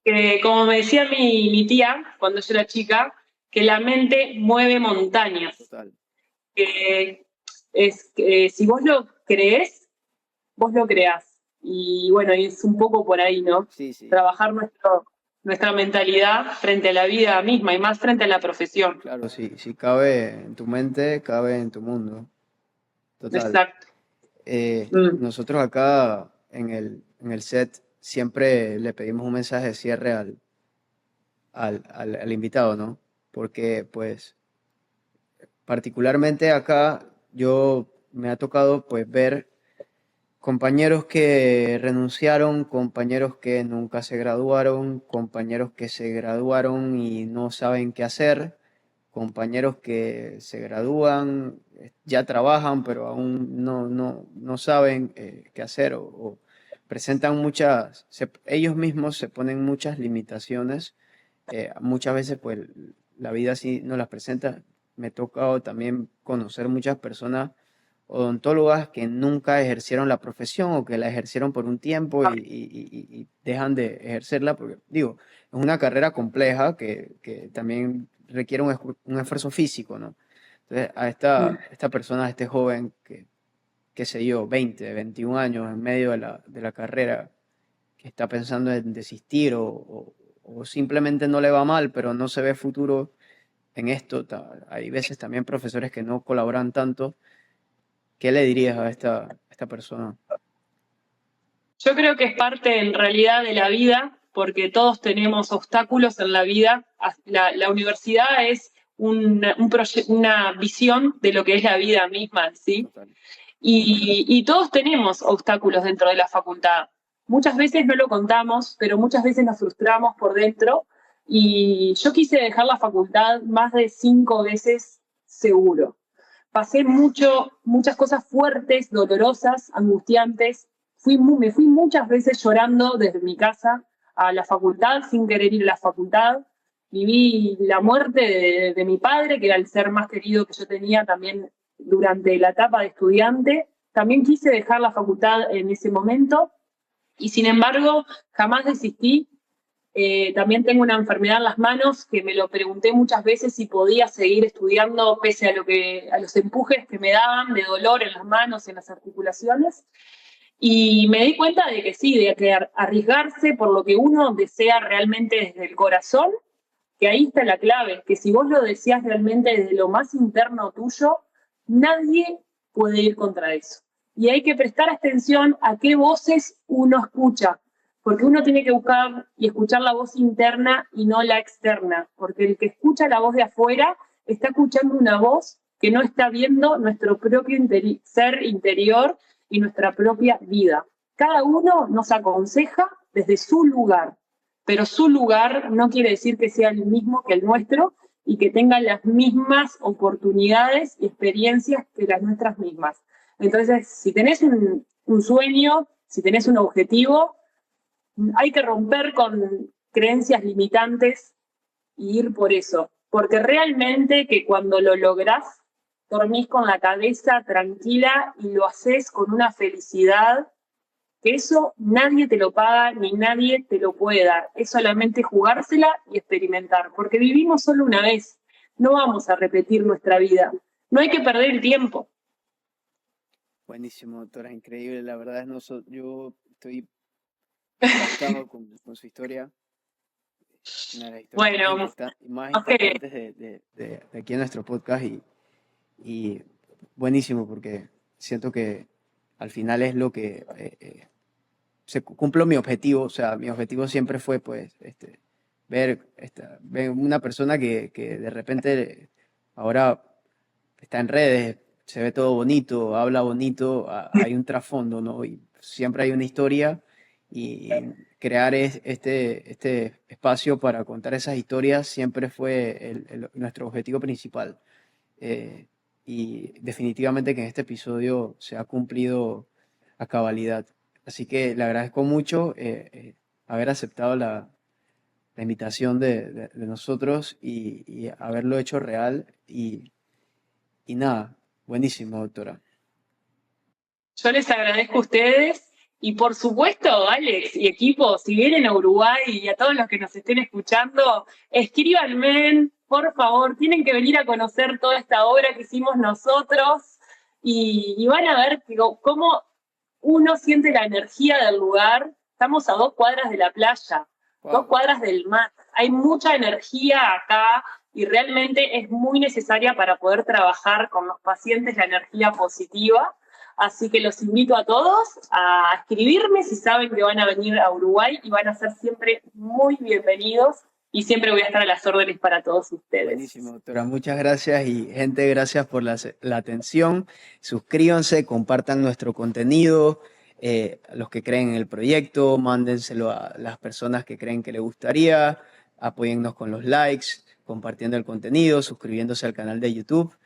Que como me decía mi tía cuando yo era chica, que la mente mueve montañas. total. Que es que si vos lo creés, vos lo creás. Y bueno, es un poco por ahí, ¿no? Sí, sí, Trabajar nuestra mentalidad frente a la vida misma y más frente a la profesión. claro, sí, si cabe en tu mente, cabe en tu mundo. Total. Exacto. Mm. Nosotros acá en el set siempre le pedimos un mensaje de cierre al invitado, ¿no? Porque pues particularmente acá yo me ha tocado pues ver compañeros que renunciaron, compañeros que nunca se graduaron, compañeros que se graduaron y no saben qué hacer, compañeros que se gradúan, ya trabajan, pero aún no saben qué hacer o presentan ellos mismos se ponen muchas limitaciones. Muchas veces pues la vida así nos las presenta. Me ha tocado también conocer muchas personas odontólogas que nunca ejercieron la profesión o que la ejercieron por un tiempo y dejan de ejercerla porque, digo, es una carrera compleja que también requiere un esfuerzo físico, ¿no? Entonces, esta persona, a este joven que, qué sé yo, 20, 21 años en medio de la carrera, que está pensando en desistir o simplemente no le va mal, pero no se ve futuro en esto, hay veces también profesores que no colaboran tanto. ¿Qué le dirías a esta persona? Yo creo que es parte en realidad de la vida, porque todos tenemos obstáculos en la vida. La universidad es una visión de lo que es la vida misma, ¿sí? Total. Y todos tenemos obstáculos dentro de la facultad. Muchas veces no lo contamos, pero muchas veces nos frustramos por dentro. Y yo quise dejar la facultad más de 5 veces seguro. Pasé muchas cosas fuertes, dolorosas, angustiantes. Me fui muchas veces llorando desde mi casa a la facultad sin querer ir a la facultad. Viví la muerte de mi padre, que era el ser más querido que yo tenía también durante la etapa de estudiante. También quise dejar la facultad en ese momento y sin embargo jamás desistí. También tengo una enfermedad en las manos que me lo pregunté muchas veces si podía seguir estudiando pese a los empujes que me daban de dolor en las manos, en las articulaciones. Y me di cuenta de que sí, de que arriesgarse por lo que uno desea realmente desde el corazón, que ahí está la clave, que si vos lo deseas realmente desde lo más interno tuyo, nadie puede ir contra eso. Y hay que prestar atención a qué voces uno escucha, porque uno tiene que buscar y escuchar la voz interna y no la externa, porque el que escucha la voz de afuera está escuchando una voz que no está viendo nuestro propio ser interior y nuestra propia vida. Cada uno nos aconseja desde su lugar, pero su lugar no quiere decir que sea el mismo que el nuestro y que tenga las mismas oportunidades y experiencias que las nuestras mismas. Entonces, si tenés un sueño, si tenés un objetivo, hay que romper con creencias limitantes y ir por eso. Porque realmente que cuando lo lográs, dormís con la cabeza tranquila y lo haces con una felicidad que eso nadie te lo paga ni nadie te lo puede dar. Es solamente jugársela y experimentar, porque vivimos solo una vez. No vamos a repetir nuestra vida. No hay que perder el tiempo. Buenísimo, doctora, increíble. La verdad es no yo estoy impactado con su historia, una de las historias Bueno, más ok, impactantes de aquí en nuestro podcast y buenísimo porque siento que al final es lo que cumplo mi objetivo. O sea, mi objetivo siempre fue pues ver una persona que de repente ahora está en redes, se ve todo bonito, habla bonito, hay un trasfondo, ¿no? Y siempre hay una historia y crear este espacio para contar esas historias siempre fue nuestro objetivo principal. Eh, y definitivamente que en este episodio se ha cumplido a cabalidad. Así que le agradezco mucho haber aceptado la invitación de nosotros y haberlo hecho real. Y nada, buenísimo, doctora. yo les agradezco a ustedes y por supuesto, Alex y equipo, si vienen a Uruguay y a todos los que nos estén escuchando, escríbanme, por favor, tienen que venir a conocer toda esta obra que hicimos nosotros y van a ver cómo uno siente la energía del lugar. Estamos a 2 cuadras de la playa, dos Wow, cuadras del mar. Hay mucha energía acá y realmente es muy necesaria para poder trabajar con los pacientes la energía positiva. Así que los invito a todos a escribirme si saben que van a venir a Uruguay y van a ser siempre muy bienvenidos y siempre voy a estar a las órdenes para todos buenísimo, ustedes. doctora. Muchas gracias y gente, gracias por la atención. Suscríbanse, compartan nuestro contenido. Los que creen en el proyecto, mándenselo a las personas que creen que les gustaría. Apóyennos con los likes, compartiendo el contenido, suscribiéndose al canal de YouTube.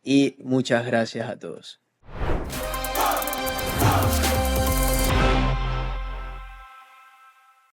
Y muchas gracias a todos.